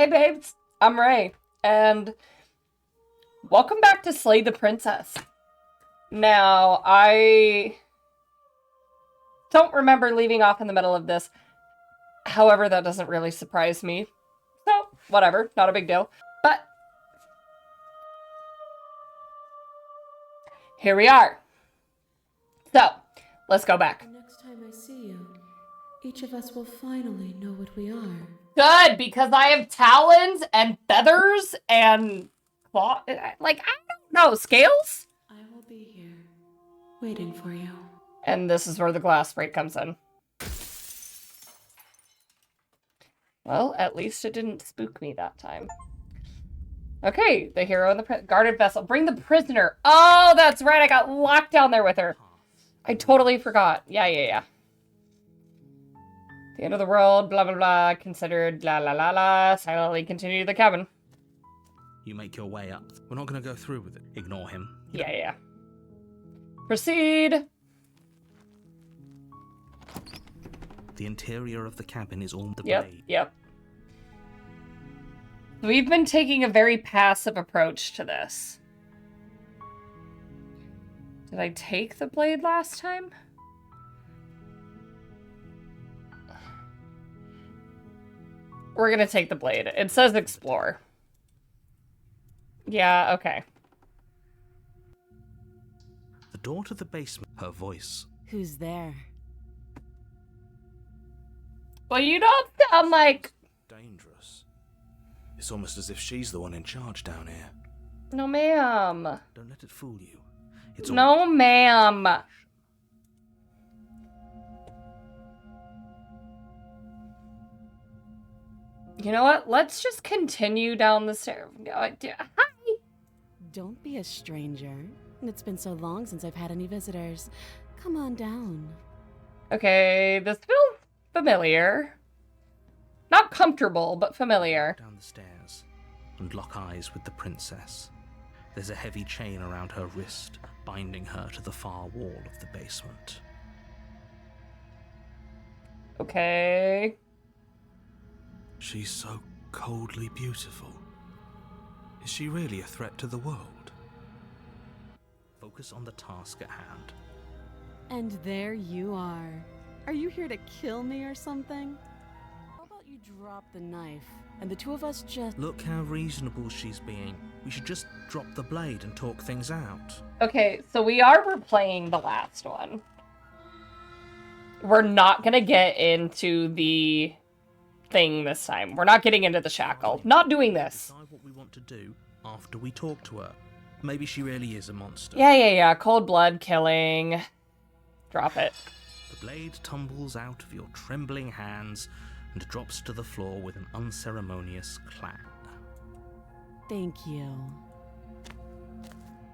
Hey babes, I'm Ray, and welcome back to Slay the Princess. Now, I don't remember leaving off in the middle of this. However, that doesn't really surprise me. So, whatever, not a big deal. But here we are. So, let's go back. The next time I see you, each of us will finally know what we are. Good, because I have talons and feathers and claw. Like, I don't know, scales? I will be here, waiting for you. And this is where the glass break comes in. Well, at least it didn't spook me that time. Okay, the hero and the guarded vessel. Bring the prisoner. Oh, that's right. I got locked down there with her. I totally forgot. Yeah. The end of the world, blah, blah, blah. Considered, la, la, la, la. Silently continue to the cabin. You make your way up. We're not going to go through with it. Ignore him. Yeah. Proceed. The interior of the cabin is all the blade. Yep. We've been taking a very passive approach to this. Did I take the blade last time? We're gonna take the blade. It says explore. Yeah, okay. The door to the basement, her voice. Who's there? Well, you don't sound like... Dangerous. It's almost as if she's the one in charge down here. No, ma'am. Don't let it fool you. It's No, ma'am. You know what? Let's just continue down the stairs. Hi! Don't be a stranger. It's been so long since I've had any visitors. Come on down. Okay, this feels familiar. Not comfortable, but familiar. down the stairs and lock eyes with the princess. There's a heavy chain around her wrist, binding her to the far wall of the basement. Okay. She's so coldly beautiful. Is she really a threat to the world? Focus on the task at hand. And there you are. Are you here to kill me or something? How about you drop the knife, and the two of us just... Look how reasonable she's being. We should just drop the blade and talk things out. Okay, so we are replaying the last one. We're not gonna get into the thing this time. We're not getting into the shackle. Not doing this. Decide what we want to do after we talk to her. Maybe she really is a monster. Yeah. Cold blood killing. Drop it. The blade tumbles out of your trembling hands and drops to the floor with an unceremonious clang. Thank you.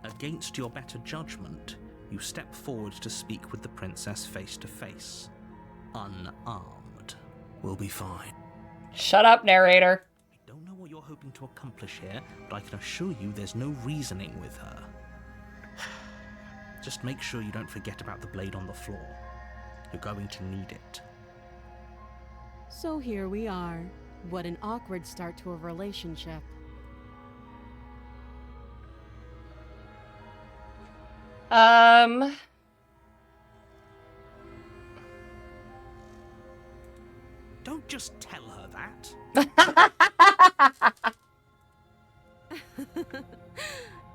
Against your better judgment, you step forward to speak with the princess face to face. Unarmed. We'll be fine. Shut up, narrator. I don't know what you're hoping to accomplish here, but I can assure you there's no reasoning with her. Just make sure you don't forget about the blade on the floor. You're going to need it. So here we are. What an awkward start to a relationship. Don't just tell her that.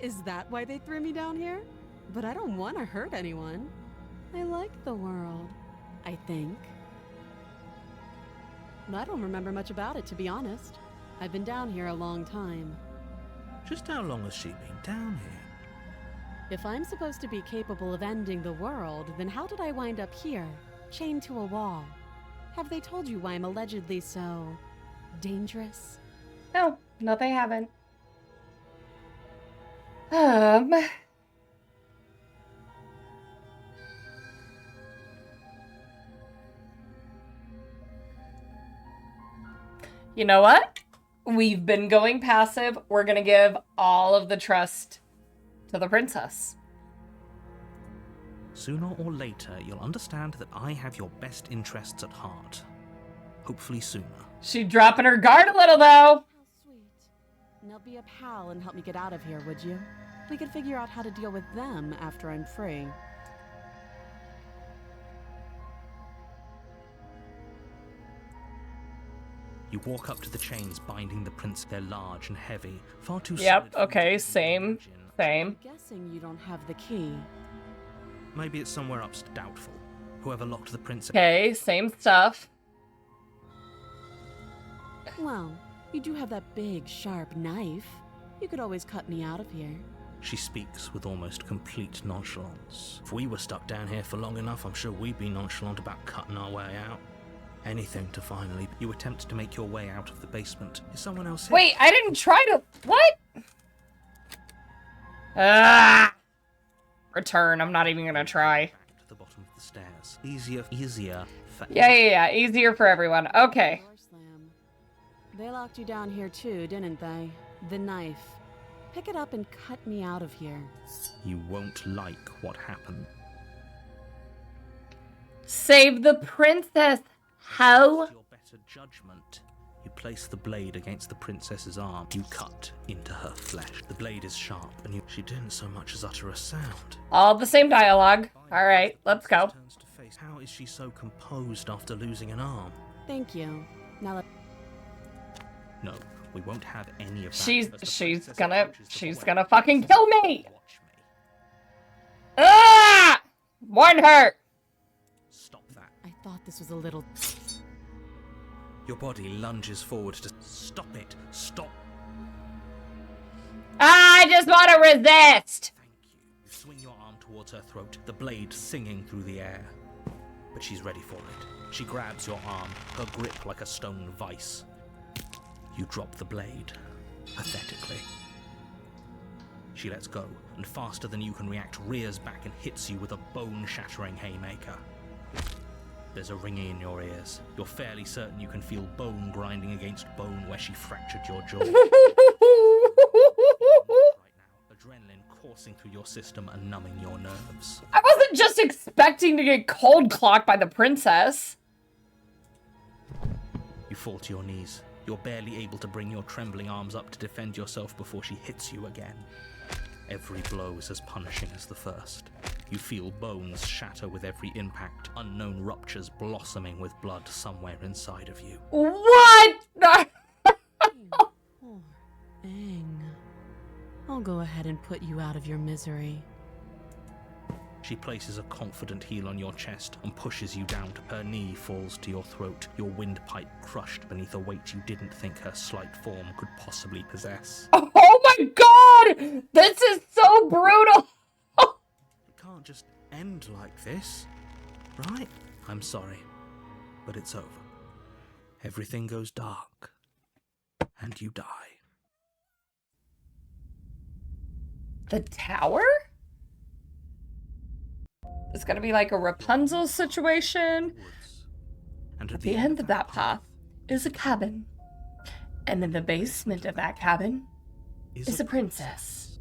Is that why they threw me down here? But I don't want to hurt anyone. I like the world, I think. I don't remember much about it, to be honest. I've been down here a long time. Just how long has she been down here? If I'm supposed to be capable of ending the world, then how did I wind up here, chained to a wall? Have they told you why I'm allegedly so... dangerous? No, they haven't. You know what? We've been going passive. We're gonna give all of the trust to the princess. Sooner or later, you'll understand that I have your best interests at heart. Hopefully sooner. She's dropping her guard a little, though. How Now be a pal and help me get out of here, would you? We could figure out how to deal with them after I'm free. You walk up to the chains binding the prince. They're large and heavy, far too Yep, solid for you okay, to same. imagine. Same. I'm guessing you don't have the key. Maybe it's somewhere up. Doubtful. Whoever locked the prince. Okay, same stuff. Well, you do have that big, sharp knife. You could always cut me out of here. She speaks with almost complete nonchalance. If we were stuck down here for long enough, I'm sure we'd be nonchalant about cutting our way out. Anything to finally... You attempt to make your way out of the basement. Is someone else here? Wait, I didn't try to... What? Ah! Return. I'm not even gonna try. Back to the bottom of the stairs. Easier for... Yeah. Easier for everyone. Okay. Door slam. They locked you down here too, didn't they? The knife. Pick it up and cut me out of here. You won't like what happened. Save the princess. How? Your better judgment. You place the blade against the princess's arm. You cut into her flesh. The blade is sharp, and she didn't so much as utter a sound. All the same dialogue. All right, let's go. Turns to face. How is she so composed after losing an arm? Thank you. Now let... No, we won't have any of that. She's As the she's princess gonna approaches the she's doorway. gonna fucking kill me. Watch me. Ah! Warn her. Stop that. I thought this was a little... Your body lunges forward to stop it. Stop. I just want to resist. Thank you. You swing your arm towards her throat, the blade singing through the air. But she's ready for it. She grabs your arm, her grip like a stone vice. You drop the blade, pathetically. She lets go, and faster than you can react, rears back and hits you with a bone-shattering haymaker. There's a ringing in your ears. You're fairly certain you can feel bone grinding against bone where she fractured your jaw. Right now, adrenaline coursing through your system and numbing your nerves. I wasn't just expecting to get cold clocked by the princess. You fall to your knees. You're barely able to bring your trembling arms up to defend yourself before she hits you again. Every blow is as punishing as the first. You feel bones shatter with every impact, unknown ruptures blossoming with blood somewhere inside of you. What? Poor Aang. I'll go ahead and put you out of your misery. She places a confident heel on your chest and pushes you down. Her knee falls to your throat, your windpipe crushed beneath a weight you didn't think her slight form could possibly possess. Oh my god! This is so brutal! It can't just end like this, right? I'm sorry, but it's over. Everything goes dark, and you die. The tower? It's gonna be like a Rapunzel situation. Woods. And At the end of that path is a cabin. And in the basement of that cabin is a princess.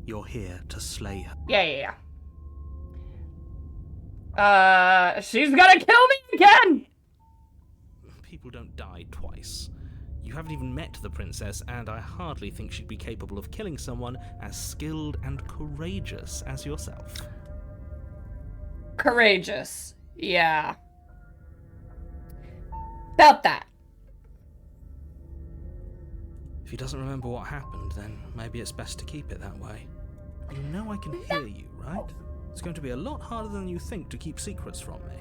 You're here to slay her. Yeah. She's gonna kill me again! People don't die twice. You haven't even met the princess, and I hardly think she'd be capable of killing someone as skilled and courageous as yourself. Courageous. Yeah. About that. If he doesn't remember what happened, then maybe it's best to keep it that way. You know I can hear you, right? It's going to be a lot harder than you think to keep secrets from me.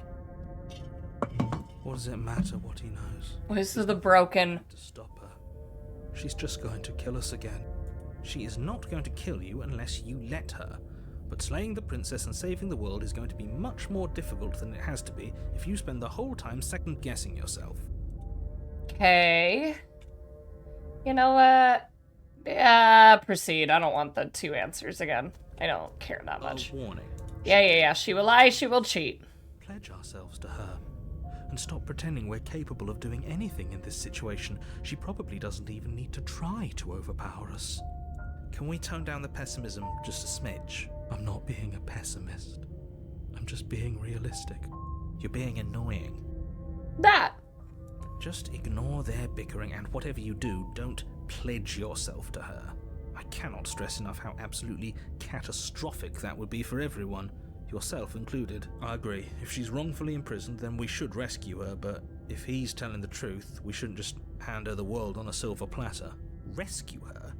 What does it matter what he knows? This is the broken. To stop her. She's just going to kill us again. She is not going to kill you unless you let her. But slaying the princess and saving the world is going to be much more difficult than it has to be if you spend the whole time second-guessing yourself. Okay. You know what? Proceed. I don't want the two answers again. I don't care that much. A warning. Yeah. She will lie, she will cheat. Pledge ourselves to her. And stop pretending we're capable of doing anything in this situation. She probably doesn't even need to try to overpower us. Can we tone down the pessimism just a smidge? I'm not being a pessimist. I'm just being realistic. You're being annoying. That. Just ignore their bickering, and whatever you do, don't pledge yourself to her. I cannot stress enough how absolutely catastrophic that would be for everyone, yourself included. I agree. If she's wrongfully imprisoned, then we should rescue her, but if he's telling the truth, we shouldn't just hand her the world on a silver platter. Rescue her?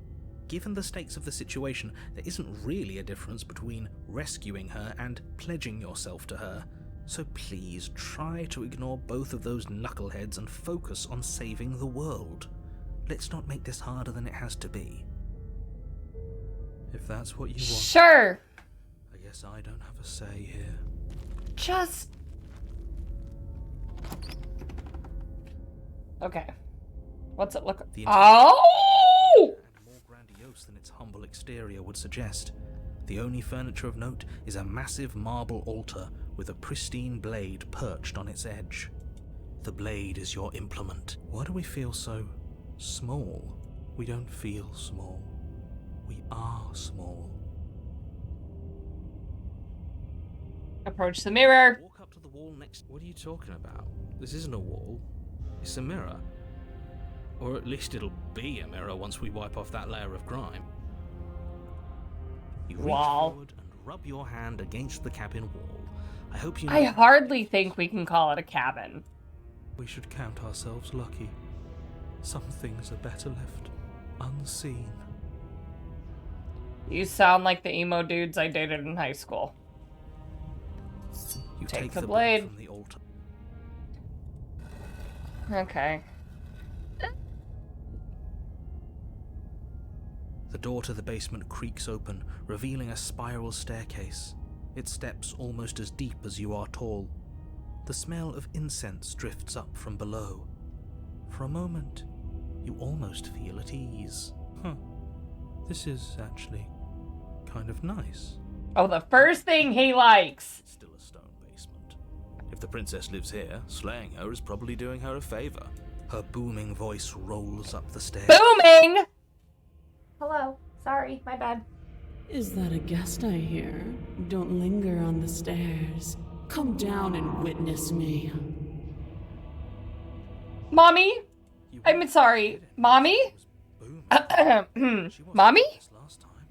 Given the stakes of the situation, there isn't really a difference between rescuing her and pledging yourself to her. So please try to ignore both of those knuckleheads and focus on saving the world. Let's not make this harder than it has to be. If that's what you want. Sure. I guess I don't have a say here. Just... Okay. What's it look... Oh! More grandiose than its humble exterior would suggest. The only furniture of note is a massive marble altar with a pristine blade perched on its edge. The blade is your implement. Why do we feel so small? We don't feel small. We are small. Approach the mirror. Walk up to the wall next. What are you talking about? This isn't a wall. It's a mirror. Or at least it'll be a mirror once we wipe off that layer of grime. You reach forward and rub your hand against the cabin wall. I hope you know. I hardly think we can call it a cabin. We should count ourselves lucky. Some things are better left unseen. You sound like the emo dudes I dated in high school. You Take take the the blade. blade from the altar. Okay. The door to the basement creaks open, revealing a spiral staircase. Its steps almost as deep as you are tall. The smell of incense drifts up from below. For a moment, you almost feel at ease. This is actually kind of nice. Oh, the first thing he likes. It's still a stone basement. If the princess lives here, slaying her is probably doing her a favor. Her booming voice rolls up the stairs. Booming! Hello. Sorry, my bad. Is that a guest I hear? Don't linger on the stairs. Come down and witness me. Mommy? I'm sorry. Mommy? Mommy? Last time.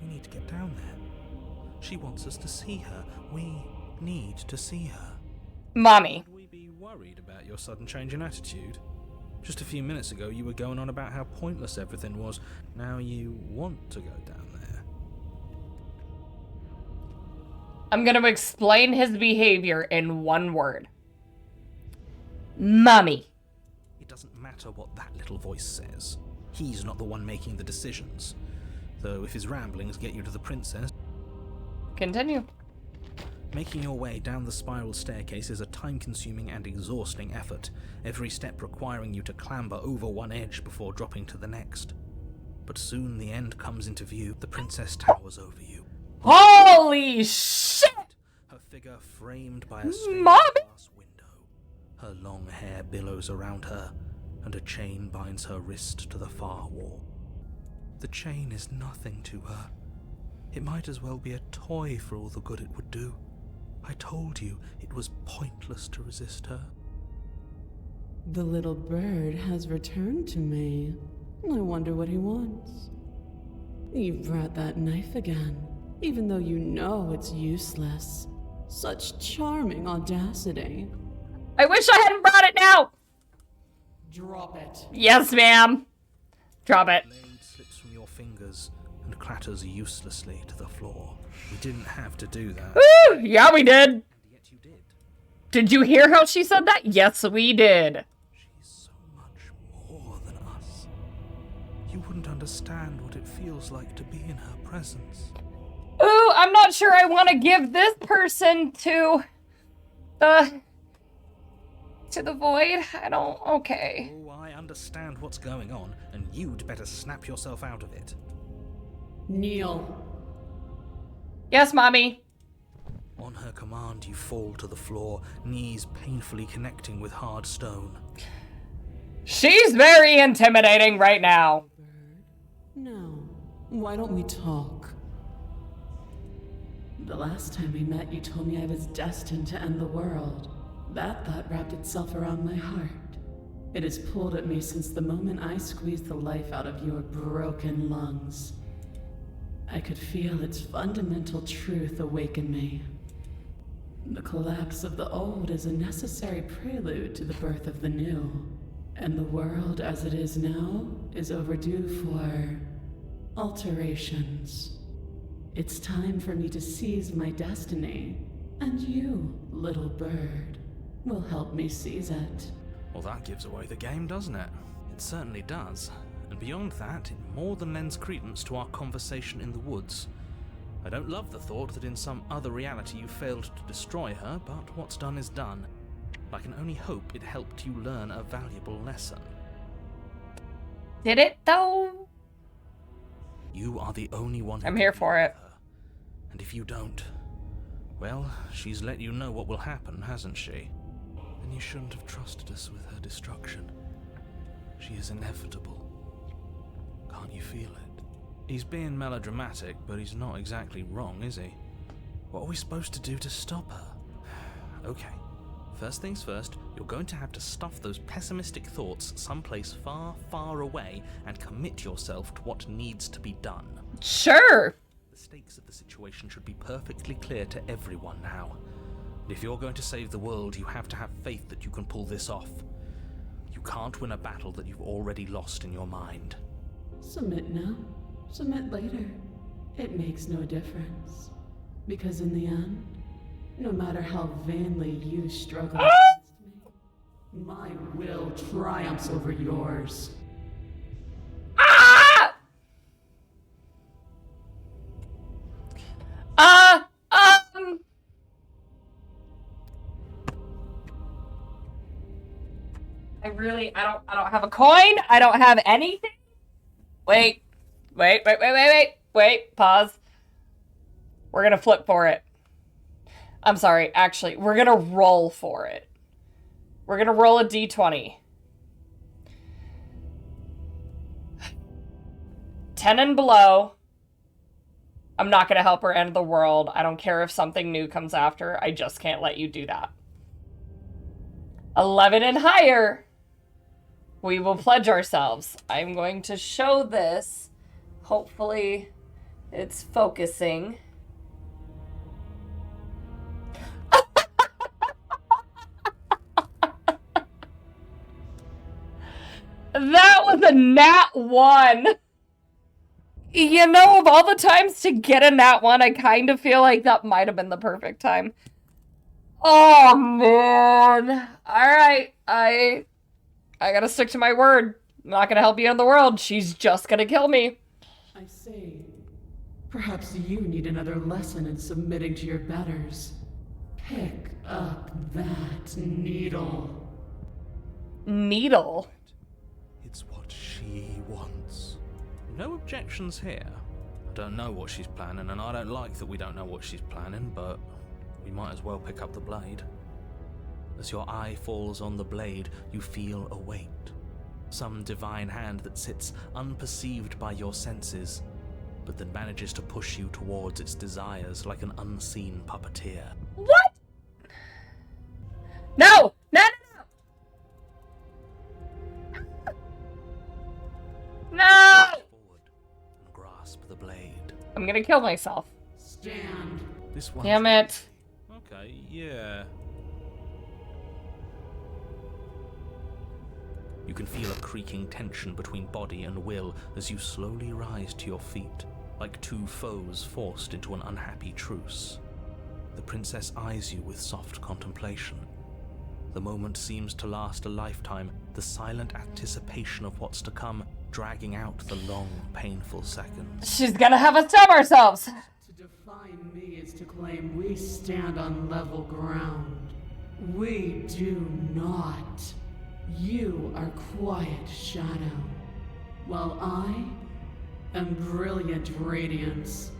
We need to get down there. She wants us to see her. We need to see her. Mommy. Should we be worried about your sudden change in attitude? Just a few minutes ago, you were going on about how pointless everything was. Now you want to go down there. I'm gonna explain his behavior in one word. Mommy. It doesn't matter what that little voice says. He's not the one making the decisions. Though if his ramblings get you to the princess... Continue. Making your way down the spiral staircase is a time-consuming and exhausting effort, every step requiring you to clamber over one edge before dropping to the next. But soon the end comes into view. The princess towers over you. Holy shit! Her figure framed by a stained Mommy! glass window. Her long hair billows around her, and a chain binds her wrist to the far wall. The chain is nothing to her. It might as well be a toy for all the good it would do. I told you it was pointless to resist her. The little bird has returned to me. I wonder what he wants. You brought that knife again, even though you know it's useless. Such charming audacity. I wish I hadn't brought it now! Drop it. Yes, ma'am. Drop it. The blade slips from your fingers and clatters uselessly to the floor. We didn't have to do that. Woo! Yeah, we did. And yet you did. Did you hear how she said that? Yes, we did. She's so much more than us. You wouldn't understand what it feels like to be in her presence. Ooh, I'm not sure I want to give this person to the void. I don't... Okay. Oh, I understand what's going on, and you'd better snap yourself out of it. Kneel. Yes, Mommy. On her command, you fall to the floor, knees painfully connecting with hard stone. She's very intimidating right now. No. Why don't we talk? The last time we met, you told me I was destined to end the world. That thought wrapped itself around my heart. It has pulled at me since the moment I squeezed the life out of your broken lungs. I could feel its fundamental truth awaken me. The collapse of the old is a necessary prelude to the birth of the new, and the world as it is now is overdue for alterations. It's time for me to seize my destiny, and you, little bird, will help me seize it. Well, that gives away the game, doesn't it? It certainly does. And beyond that, it more than lends credence to our conversation in the woods. I don't love the thought that in some other reality you failed to destroy her, but what's done is done. I can only hope it helped you learn a valuable lesson. Did it, though? You are the only one who I'm can here be for with it. her. And if you don't, well, she's let you know what will happen, hasn't she? And you shouldn't have trusted us with her destruction. She is inevitable. Can't you feel it? He's being melodramatic, but he's not exactly wrong, is he? What are we supposed to do to stop her? Okay, first things first, you're going to have to stuff those pessimistic thoughts someplace far, far away and commit yourself to what needs to be done. Sure. The stakes of the situation should be perfectly clear to everyone now. And if you're going to save the world, you have to have faith that you can pull this off. You can't win a battle that you've already lost in your mind. Submit now, submit later. It makes no difference. Because in the end, no matter how vainly you struggle against me, my will triumphs over yours. Ah! I don't have a coin. I don't have anything. Wait, pause. We're gonna flip for it. I'm sorry, actually, we're gonna roll for it. We're gonna roll a d20. 10 and below. I'm not gonna help her end the world. I don't care if something new comes after. I just can't let you do that. 11 and higher. We will pledge ourselves. I'm going to show this. Hopefully, it's focusing. That was a nat 1. You know, of all the times to get a nat 1, I kind of feel like that might have been the perfect time. Oh, man. All right. I gotta stick to my word. I'm not gonna help you in the world. She's just gonna kill me. I say, perhaps you need another lesson in submitting to your betters. Pick up that needle. Needle? It's what she wants. No objections here. I don't know what she's planning, and I don't like that we don't know what she's planning, but we might as well pick up the blade. As your eye falls on the blade, you feel a weight. Some divine hand that sits unperceived by your senses, but that manages to push you towards its desires like an unseen puppeteer. What? No! No, no, no! No! Forward and grasp the blade. I'm gonna kill myself. Stand. This one. Damn it. Okay, yeah. You can feel a creaking tension between body and will as you slowly rise to your feet, like two foes forced into an unhappy truce. The princess eyes you with soft contemplation. The moment seems to last a lifetime, the silent anticipation of what's to come dragging out the long, painful seconds. She's gonna have us stab ourselves. To define me is to claim we stand on level ground. We do not. You are quiet shadow, while I am brilliant radiance.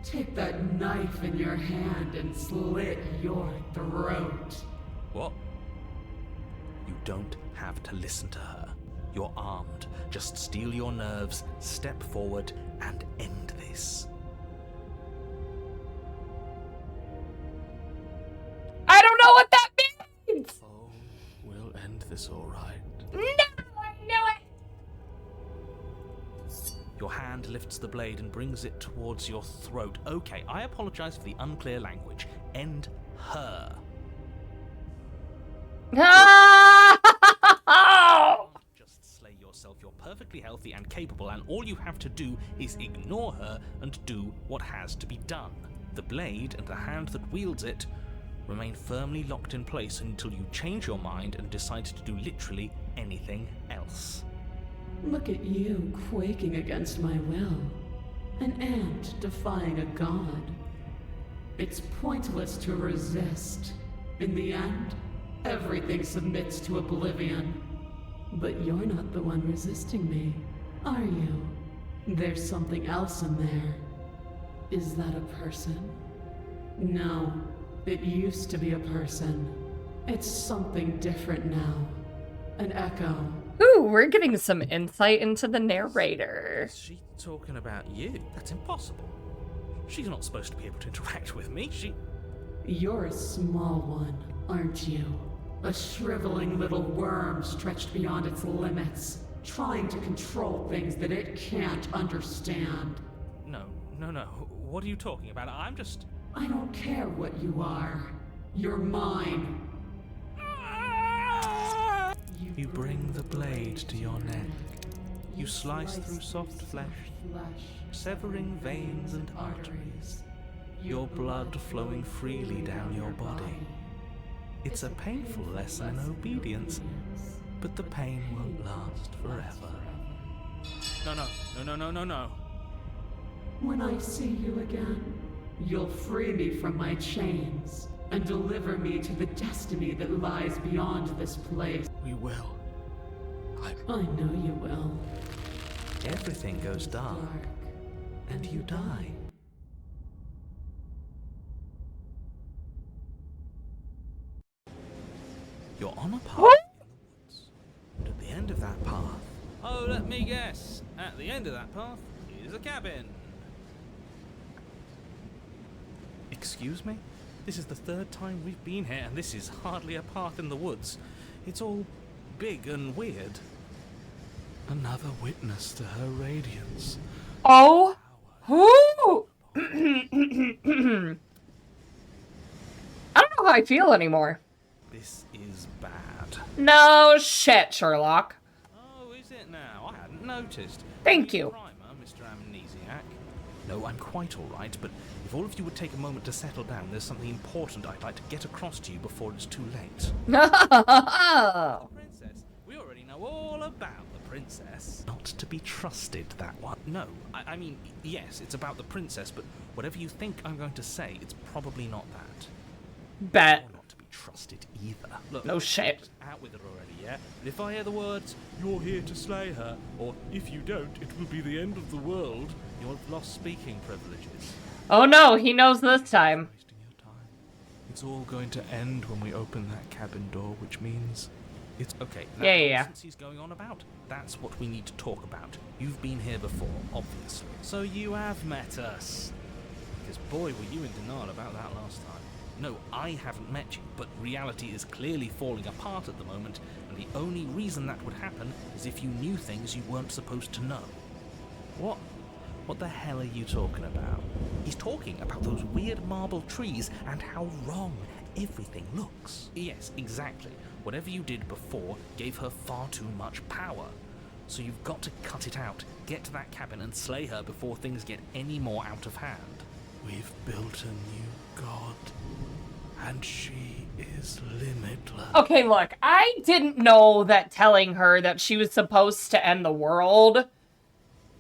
Take that knife in your hand and slit your throat. What? You don't have to listen to her. You're armed. Just steel your nerves, step forward, and end this. I don't know what that means! Oh, we'll end this all right. No, I knew it! Your hand lifts the blade and brings it towards your throat. Okay, I apologize for the unclear language. End her. Just slay yourself. You're perfectly healthy and capable, and all you have to do is ignore her and do what has to be done. The blade and the hand that wields it remain firmly locked in place until you change your mind and decide to do literally anything else. Look at you, quaking against my will. An ant defying a god. It's pointless to resist. In the end, everything submits to oblivion. But you're not the one resisting me, are you? There's something else in there. Is that a person? No, it used to be a person. It's something different now. An echo. Ooh, we're getting some insight into the narrator. Is she talking about you? That's impossible. She's not supposed to be able to interact with me. You're a small one, aren't you? A shriveling little worm stretched beyond its limits, trying to control things that it can't understand. No. What are you talking about? I'm just... I don't care what you are. You're mine. You bring the blade to your neck. You slice through soft flesh, severing veins and arteries, your blood flowing freely down your body. It's a painful lesson in obedience, but the pain won't last forever. No. When I see you again, you'll free me from my chains and deliver me to the destiny that lies beyond this place. We will. I know you will. Everything goes dark, and you die. You're on a path in the woods, and at the end of that path... Oh, let me guess. At the end of that path is a cabin. Excuse me? This is the third time we've been here, and this is hardly a path in the woods. It's all big and weird. Another witness to her radiance. Oh! Who? I don't know how I feel anymore. This is bad. No shit, Sherlock. Oh, is it now? I hadn't noticed. Thank you. Primer, Mr. Amnesiac. No, I'm quite all right, but if all of you would take a moment to settle down, there's something important I'd like to get across to you before it's too late. Princess, we already know all about the princess. Not to be trusted, that one. No, I mean, yes, it's about the princess, but whatever you think I'm going to say, it's probably not that. Bet. Or not to be trusted either. Look, No shit. out with it already, yeah? And if I hear the words, "You're here to slay her," or "If you don't, it will be the end of the world," you'll have lost speaking privileges. Oh no, he knows this time. Wasting your time. It's all going to end when we open that cabin door, which means it's okay. That Yeah. nonsense he's going on about. That's what we need to talk about. You've been here before, obviously. So you have met us. Because boy, were you in denial about that last time. No, I haven't met you, but reality is clearly falling apart at the moment, and the only reason that would happen is if you knew things you weren't supposed to know. What? What the hell are you talking about? He's talking about those weird marble trees and how wrong everything looks. Yes, exactly. Whatever you did before gave her far too much power. So you've got to cut it out, get to that cabin and slay her before things get any more out of hand. We've built a new god, and she is limitless. Okay, look, I didn't know that telling her that she was supposed to end the world.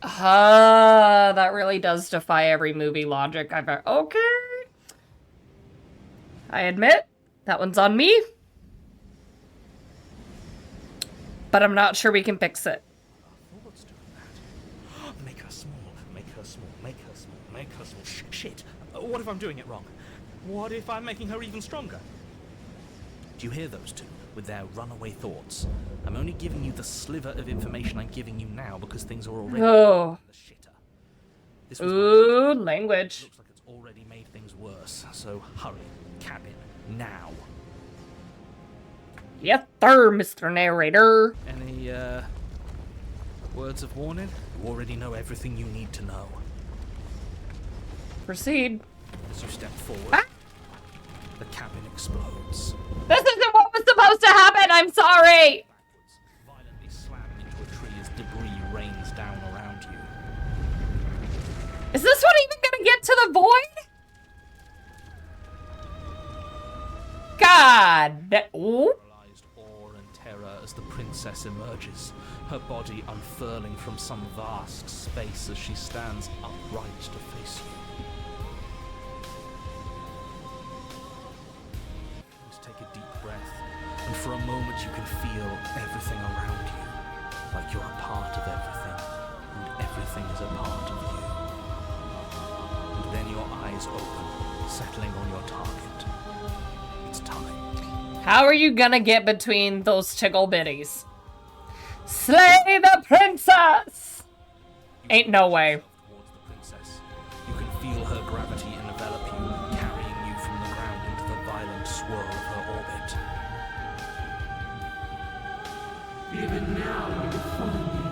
That really does defy every movie logic I've ever... Okay. I admit, that one's on me. But I'm not sure we can fix it. What's doing that? Make her small, make her small, make her small, make her small. Shit! What if I'm doing it wrong? What if I'm making her even stronger? Do you hear those two, with their runaway thoughts? I'm only giving you the sliver of information I'm giving you now because things are already Oh. the shitter. This was Ooh, language. looks like it's already made things worse, so hurry. Cabin. Now. Yes, sir, Mr. Narrator. Any, words of warning? You already know everything you need to know. Proceed. As you step forward, Ah! the cabin explodes. This isn't what was supposed to happen. I'm sorry. Backwards, violently slamming into a tree as debris rains down around you. Is this one even gonna get to the void? God. Ooh. Paralyzed awe and terror as the princess emerges, her body unfurling from some vast space as she stands upright to face you. Take a deep breath, and for a moment you can feel everything around you, like you're a part of everything, and everything is a part of you. And then your eyes open, settling on your target. It's time. How are you gonna get between those tickle bitties? Slay the princess! Ain't no way. Towards the princess, you can feel her gravity envelop you, carrying you from the ground into the violent swirl of her orbit. Even now you find me.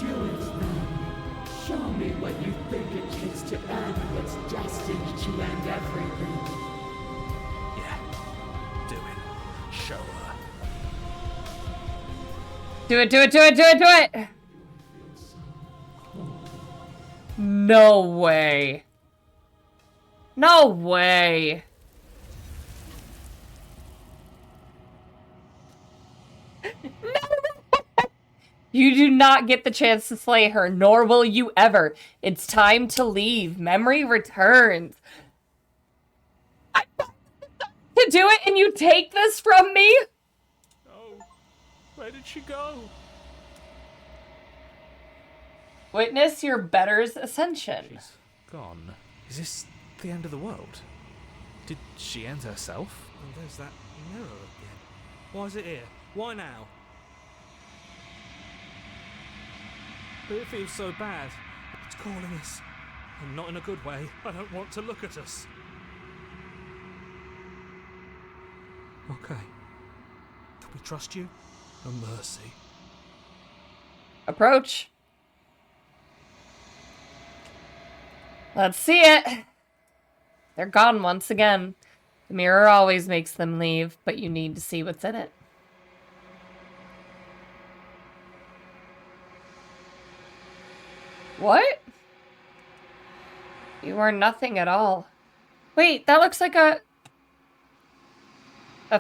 Do it then. Show me what you think it takes to end what's destined to end everything. Yeah, do it. Show her. Do it, do it, do it, do it, do it! No way. No way. You do not get the chance to slay her, nor will you ever. It's time to leave. Memory returns. I to do it and you take this from me? Oh, where did she go? Witness your better's ascension. She's gone. Is this the end of the world? Did she end herself? Oh, there's that mirror again. Why is it here? Why now? But it feels so bad. It's calling us. And not in a good way. I don't want to look at us. Okay. Can we trust you? No mercy. Approach. Let's see it. They're gone once again. The mirror always makes them leave, but you need to see what's in it. What? You are nothing at all. Wait, that looks like a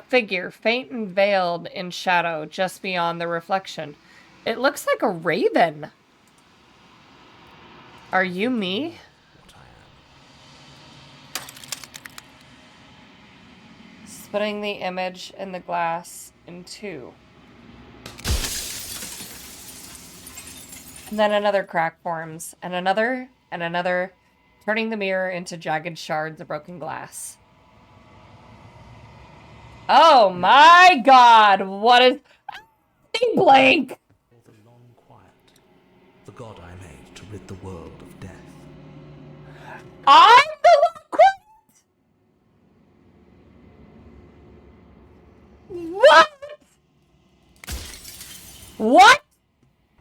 figure, faint and veiled in shadow, just beyond the reflection. It looks like a raven. Are you me? What I am. Splitting the image in the glass in two. And then another crack forms, and another, turning the mirror into jagged shards of broken glass. Oh my god, what is... Blank! For the long quiet, the god I made to rid the world of death. I'm the long quiet? What? What?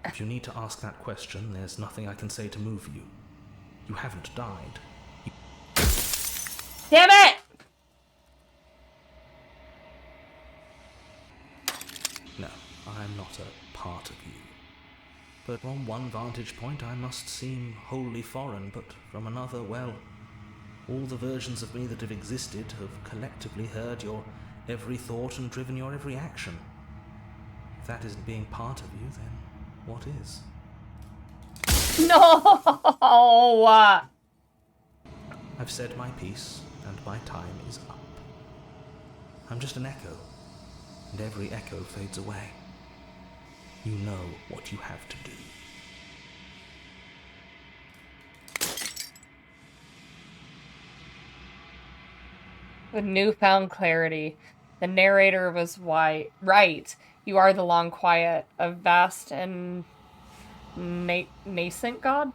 If you need to ask that question, there's nothing I can say to move you. You haven't died. Damn it! No, I'm not a part of you. But from one vantage point I must seem wholly foreign, but from another, well, all the versions of me that have existed have collectively heard your every thought and driven your every action. If that isn't being part of you, then what is? No! I've said my piece, and my time is up. I'm just an echo, and every echo fades away. You know what you have to do. With newfound clarity, the narrator was right. You are the long quiet, a vast and nascent god.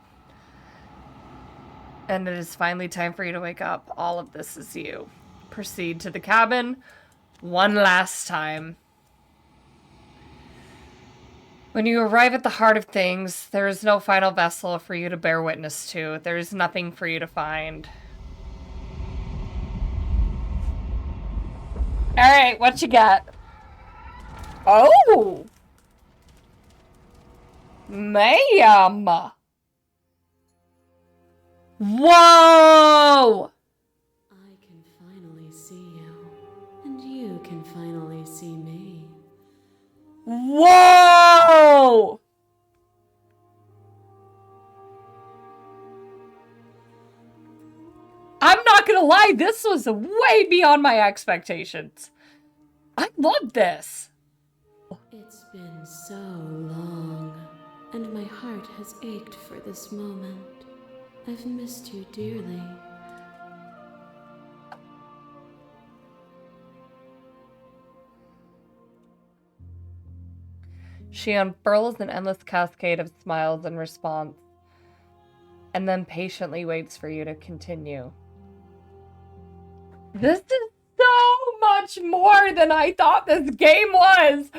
And it is finally time for you to wake up. All of this is you. Proceed to the cabin. One last time. When you arrive at the heart of things, there is no final vessel for you to bear witness to. There is nothing for you to find. Alright, what you got? Oh! Ma'am! Whoa! I can finally see you, and you can finally see me. Whoa! I'm not gonna lie, this was way beyond my expectations. I love this. It's been so long, and my heart has ached for this moment. I've missed you dearly. She unfurls an endless cascade of smiles in response, and then patiently waits for you to continue. This is so much more than I thought this game was!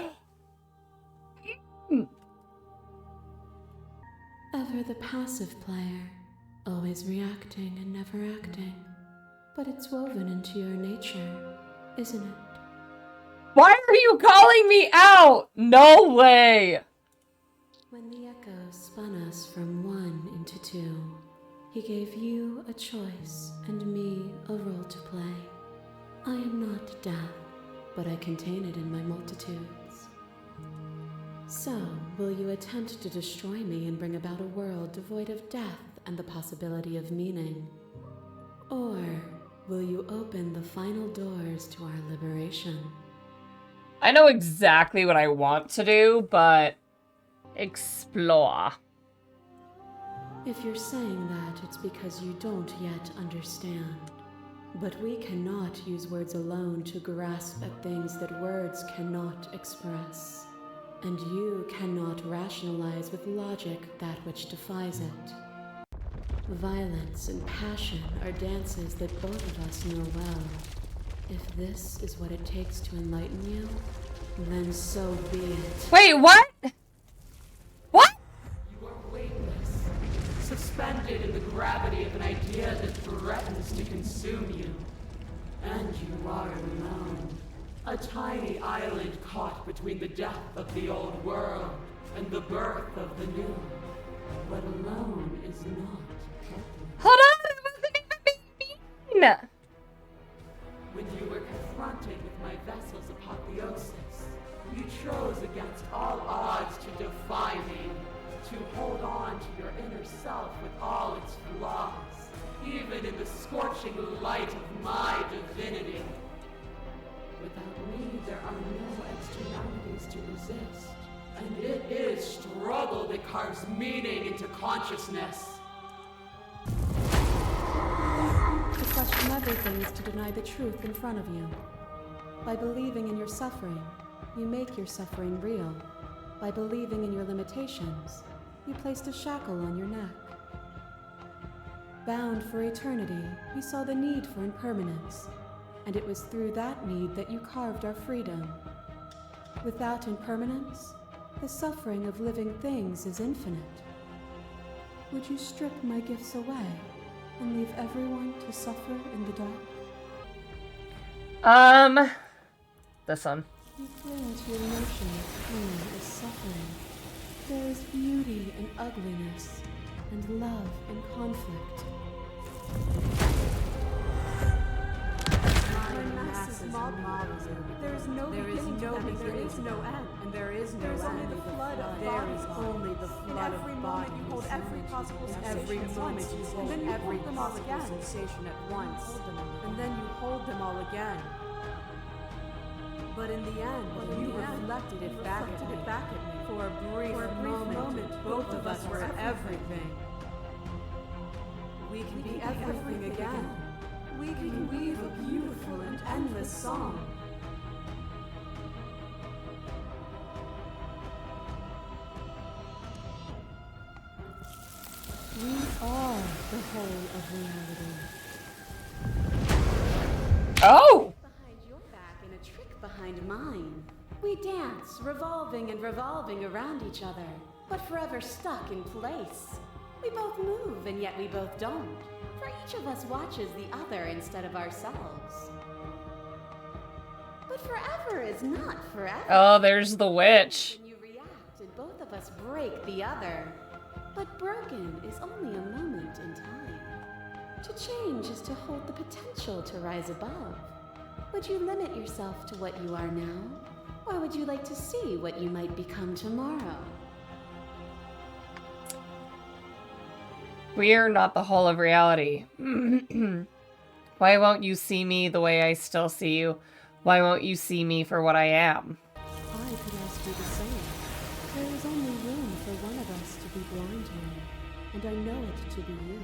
Ever the passive player, always reacting and never acting. But it's woven into your nature, isn't it? Why are you calling me out? No way! When the echo spun us from one into two, he gave you a choice and me a role to play. I am not death, but I contain it in my multitudes. So, will you attempt to destroy me and bring about a world devoid of death and the possibility of meaning? Or will you open the final doors to our liberation? I know exactly what I want to do, but explore. If you're saying that, it's because you don't yet understand. But we cannot use words alone to grasp at things that words cannot express. And you cannot rationalize with logic that which defies it. Violence and passion are dances that both of us know well. If this is what it takes to enlighten you, then so be it. Wait, what? What? You are weightless, suspended in the gravity of an idea that threatens to consume you. And you are alone. A tiny island caught between the death of the old world and the birth of the new. But alone is not helpless. Hold on, that wasn't even mean. When you were confronted with my vessel's apotheosis, you chose against all odds to defy me, to hold on to your inner self with all its flaws, even in the scorching light of my divinity. Without me, there are no externalities to resist, and it is struggle that carves meaning into consciousness. To question everything is to deny the truth in front of you. By believing in your suffering, you make your suffering real. By believing in your limitations, you placed a shackle on your neck. Bound for eternity, you saw the need for impermanence, and it was through that need that you carved our freedom. Without impermanence, the suffering of living things is infinite. Would you strip my gifts away and leave everyone to suffer in the dark? This one. You cling to your notion of pain as suffering. There is beauty in ugliness, and love in conflict. There is no beginning, there is no end, and there is no end. Only the flood of bodies. Only the flood of bodies. You hold every possible sensation at once, and then you hold them all again. Sensation at once, and then you hold them all again. But in the end, you reflected it back at me. For a brief moment, both of us were everything. We can be everything again. We can weave a beautiful and endless song. We are the whole of reality. Oh! Behind your back in a trick dance, revolving and revolving around each other, but forever stuck in place. We both move, and yet we both don't. For each of us watches the other instead of ourselves. But forever is not forever. Oh, there's the witch. When you react and both of us break the other. But broken is only a moment in time. To change is to hold the potential to rise above. Would you limit yourself to what you are now? Or would you like to see what you might become tomorrow? We are not the whole of reality. Why won't you see me the way I still see you? Why won't you see me for what I am? I could ask you the same. There is only room for one of us to be blind here, and I know it to be you.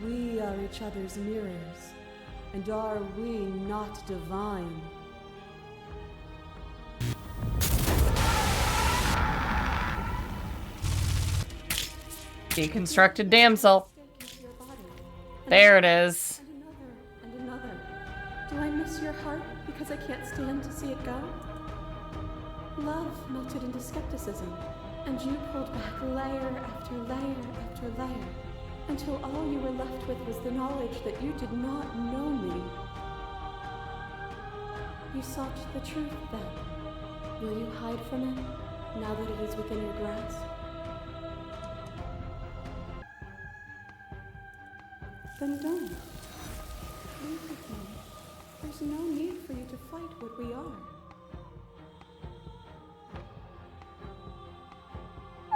We are each other's mirrors, and are we not divine? Deconstructed damsel. There it is. And another. Do I miss your heart because I can't stand to see it go? Love melted into skepticism, and you pulled back layer after layer after layer, until all you were left with was the knowledge that you did not know me. You sought the truth then. Will you hide from it, now that it is within your grasp? Then don't. Leave with me. There's no need for you to fight what we are.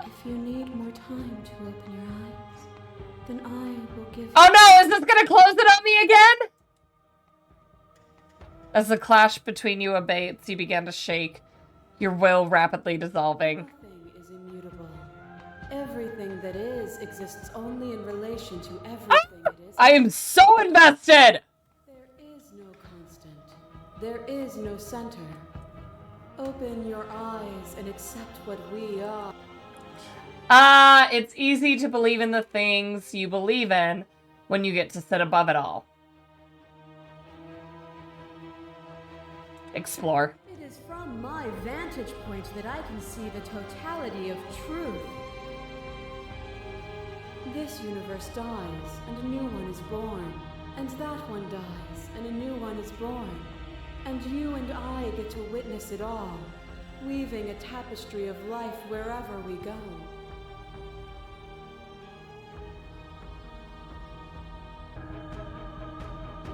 If you need more time to open your eyes, then I will give. Oh no, is this gonna close it on me again? As the clash between you abates, you begin to shake, your will rapidly dissolving. Nothing is immutable. Everything that is exists only in relation to everything it is. I am so invested! There is no constant. There is no center. Open your eyes and accept what we are. It's easy to believe in the things you believe in when you get to sit above it all. Explore. It is from my vantage point that I can see the totality of truth. This universe dies, and a new one is born. And that one dies, and a new one is born. And you and I get to witness it all, weaving a tapestry of life wherever we go.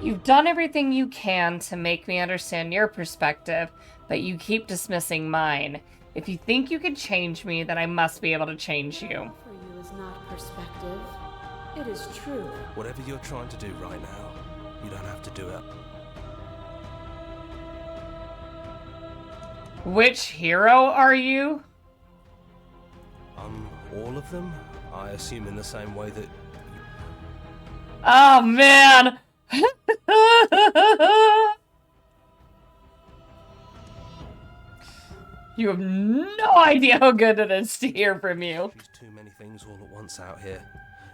You've done everything you can to make me understand your perspective, but you keep dismissing mine. If you think you can change me, then I must be able to change you. For you is not perspective. It is truth. Whatever you're trying to do right now, you don't have to do it. Which hero are you? All of them? I assume in the same way that... Oh, man! You have no idea how good it is to hear from you. She's too many things all at once out here.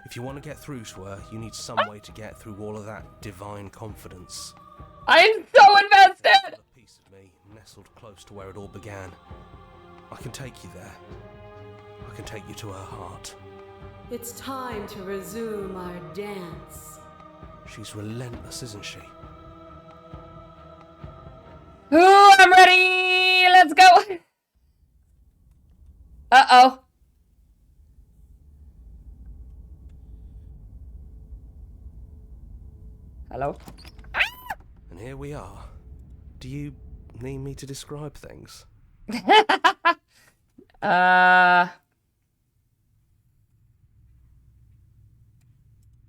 If you want to get through to her, you need some way to get through all of that divine confidence. I'm so invested! A piece of me nestled close to where it all began. I can take you there. I can take you to her heart. It's time to resume our dance. She's relentless, isn't she? Ooh, I'm ready! Let's go! Uh-oh. Hello? And here we are. Do you need me to describe things?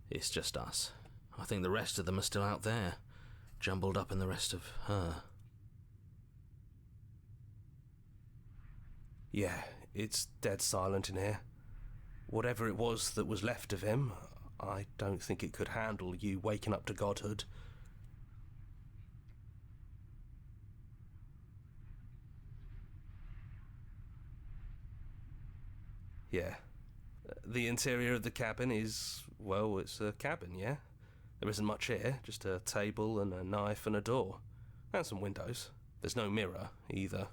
It's just us. I think the rest of them are still out there, jumbled up in the rest of her. Yeah, it's dead silent in here. Whatever it was that was left of him, I don't think it could handle you waking up to godhood. Yeah. The interior of the cabin is, well, it's a cabin, yeah? There isn't much here, just a table and a knife and a door. And some windows. There's no mirror, either.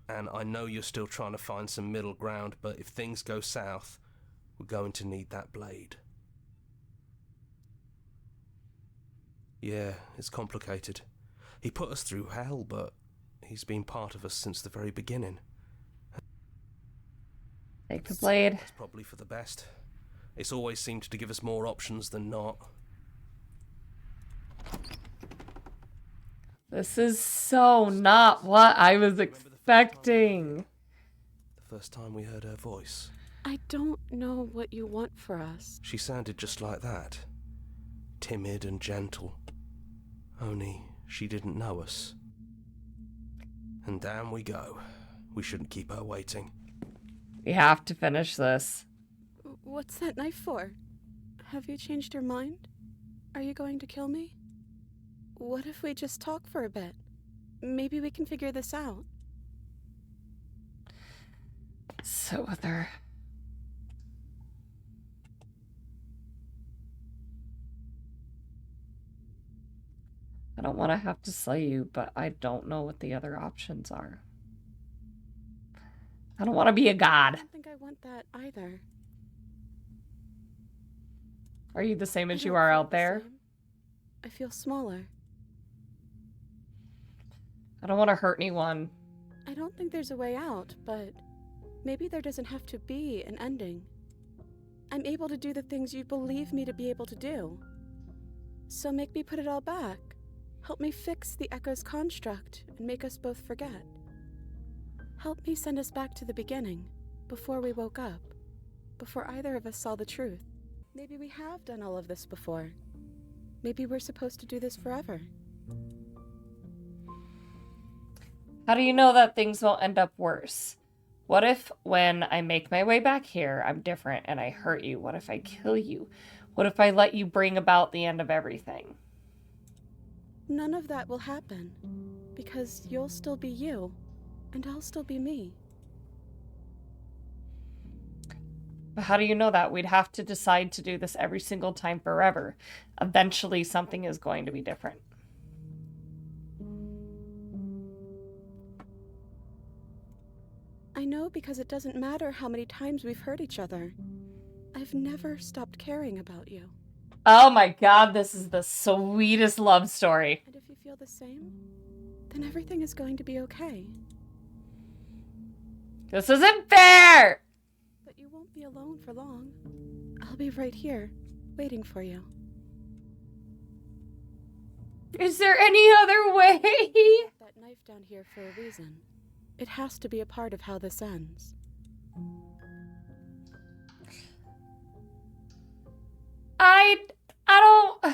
And I know you're still trying to find some middle ground, but if things go south, we're going to need that blade. Yeah, it's complicated. He put us through hell, but he's been part of us since the very beginning. Take the blade. That's probably for the best. It's always seemed to give us more options than not. This is so not what I was expecting. The first time we heard her voice. I don't know what you want for us. She sounded just like that. Timid and gentle. Only she didn't know us. And down we go. We shouldn't keep her waiting. We have to finish this. What's that knife for? Have you changed your mind? Are you going to kill me? What if we just talk for a bit? Maybe we can figure this out. Sit with her. I don't want to have to slay you, but I don't know what the other options are. I don't want to be a god. I don't think I want that either. Are you the same as I you don't are feel out the there? same. I feel smaller. I don't want to hurt anyone. I don't think there's a way out, but maybe there doesn't have to be an ending. I'm able to do the things you believe me to be able to do. So make me put it all back. Help me fix the Echo's construct and make us both forget. Help me send us back to the beginning, before we woke up, before either of us saw the truth. Maybe we have done all of this before. Maybe we're supposed to do this forever. How do you know that things won't end up worse? What if when I make my way back here, I'm different and I hurt you? What if I kill you? What if I let you bring about the end of everything? None of that will happen, because you'll still be you, and I'll still be me. But how do you know that? We'd have to decide to do this every single time forever. Eventually, something is going to be different. I know because it doesn't matter how many times we've hurt each other. I've never stopped caring about you. Oh my god, this is the sweetest love story. And if you feel the same, then everything is going to be okay. This isn't fair! But you won't be alone for long. I'll be right here, waiting for you. Is there any other way? That knife down here for a reason. It has to be a part of how this ends. I don't...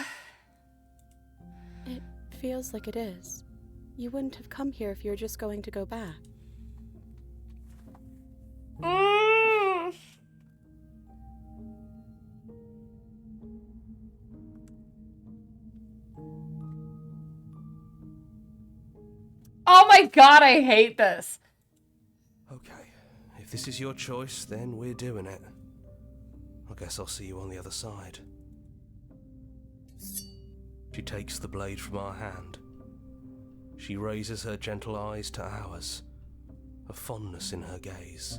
It feels like it is. You wouldn't have come here if you were just going to go back. Oh my god, I hate this. Okay, if this is your choice, then we're doing it. I guess I'll see you on the other side. She takes the blade from our hand. She raises her gentle eyes to ours, a fondness in her gaze.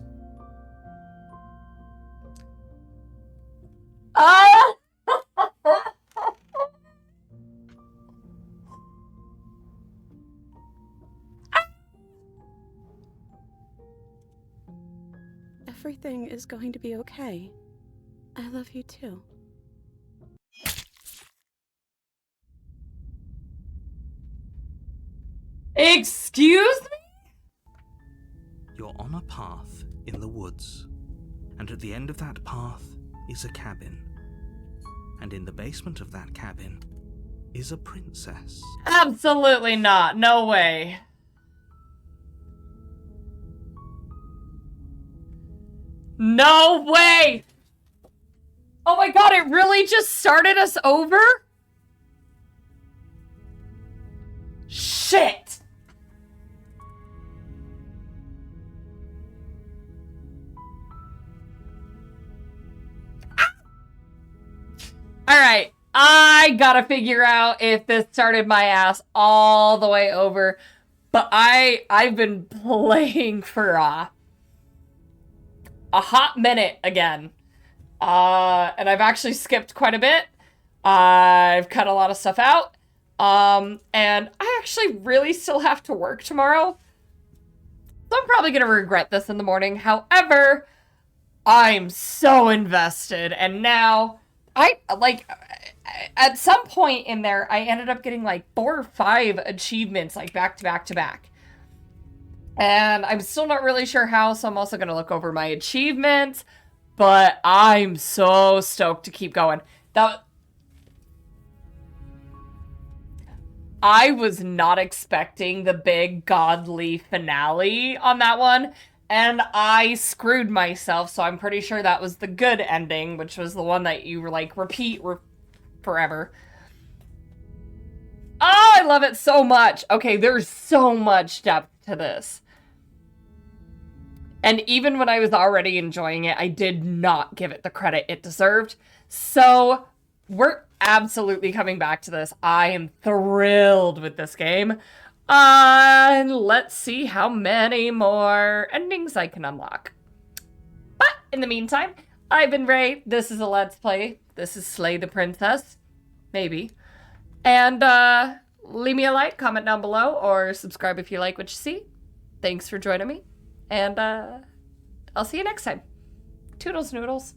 Everything is going to be okay. I love you too. Excuse me? You're on a path in the woods, and at the end of that path is a cabin. And in the basement of that cabin is a princess. Absolutely not. No way. No way! Oh my god, it really just started us over? Shit! Alright, I gotta figure out if this started my ass all the way over But I've been playing for a hot minute again. And I've actually skipped quite a bit. I've cut a lot of stuff out. And I actually really still have to work tomorrow. So I'm probably going to regret this in the morning. However, I'm so invested. And now, at some point in there, I ended up getting like 4 or 5 achievements, like back to back to back. And I'm still not really sure how, so I'm also going to look over my achievements. But I'm so stoked to keep going. I was not expecting the big godly finale on that one. And I screwed myself, so I'm pretty sure that was the good ending, which was the one that you were like, repeat forever. Oh, I love it so much. Okay, there's so much depth to this. And even when I was already enjoying it, I did not give it the credit it deserved. So we're absolutely coming back to this. I am thrilled with this game. And let's see how many more endings I can unlock. But in the meantime, I've been Ray. This is a Let's Play. This is Slay the Princess. Maybe. And leave me a like, comment down below, or subscribe if you like what you see. Thanks for joining me. And I'll see you next time. Toodles noodles.